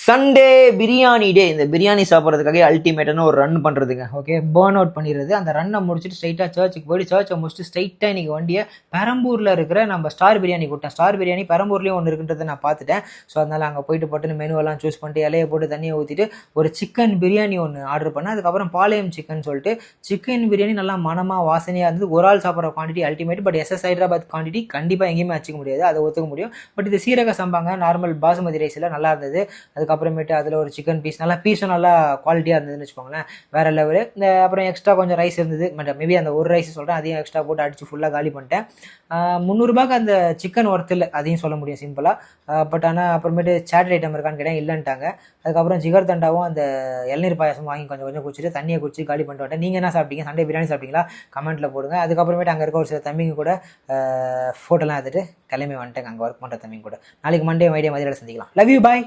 Sunday biryani டே. இந்த பிரியாணி சாப்பிட்றதுக்காக அல்டிமேட்டான ஒரு ரன் பண்ணுறதுங்க. ஓகே, பேர்ன் அவுட் பண்ணிடுறது. அந்த ரன்னை முடிச்சுட்டு ஸ்ட்ரைட்டாக சர்ச்சுக்கு போயிட்டு சர்ச்சை முடிச்சுட்டு ஸ்ட்ரைட்டாக இன்றைக்கி வண்டியை பெரம்பூரில் இருக்கிற நம்ம ஸ்டார் பிரியாணி கூட்டேன். ஸ்டார் பிரியாணி பெரம்பூர்லேயும் ஒன்று இருக்குன்றதை நான் பார்த்துட்டேன். ஸோ அதனால் அங்கே போயிட்டு போட்டு மெனுவெல்லாம் சூஸ் பண்ணிட்டு இலையை போட்டு தண்ணியை ஊற்றிட்டு ஒரு சிக்கன் பிரியாணி ஒன்று ஆர்டர் பண்ணேன். அதுக்கப்புறம் பாளையம் சிக்கன் சொல்லிட்டு சிக்கன் பிரியாணி நல்லா மனமாக வாசனையாக இருந்தது. ஒரு ஆள் சாப்பிட்ற quantity ultimate. But SS Hyderabad quantity கண்டிப்பாக எங்கேயுமே வச்சுக்க முடியாது, அதை ஒத்துக்க முடியும். பட் இது சீரக சம்பாங்க, நார்மல் பாசுமதி ரைஸில் நல்லா இருந்தது. அதுக்கப்புறமேட்டு அதில் ஒரு சிக்கன் பீஸ் நல்லா பீஸும் நல்லா குவாலிட்டியாக இருந்ததுன்னு வச்சுக்கோங்களேன், வேறு லெவலு. இந்த அப்புறம் எக்ஸ்ட்ரா கொஞ்சம் ரைஸ் இருந்தது. பட் மேபி அந்த ஒரு ரைஸ் சொல்கிறேன், அதையும் எக்ஸ்ட்ரா போட்டு அடித்து ஃபுல்லாக காலி பண்ணிட்டேன். 300 அந்த சிக்கன் ஒர்த்து இல்லை, அதையும் சொல்ல முடியும் சிம்பிளாக. பட் ஆனால் அப்புறமேட்டு சேட்டர் ஐட்டம் இருக்கான்னு கேட்டேன், இல்லைன்ட்டாங்க. அதுக்கப்புறம் ஜிகர் தண்டாவும் அந்த இளநீர் பாயாசம் வாங்கி கொஞ்சம் கொஞ்சம் குடிச்சிட்டு தண்ணியை குடிச்சு காலி பண்ணிட்டு வந்துட்டேன். நீங்கள் என்ன சாப்பிட்டீங்க? சண்டே பிரியாணி சாப்பிட்டீங்களா? கமெண்ட்டில் போடுங்க. அதுக்கப்புறமேட்டு அங்கே இருக்க ஒரு சில தம்பிங்க கூட ஃபோட்டோலாம் எடுத்துகிட்டு கிளம்பி வந்துட்டேங்க, அங்கே ஒர்க் பண்ணுற தம்பிங்க கூட. நாளைக்கு மண்டே ஐடியா மாதிரி சந்திக்கலாம். Love you, bye.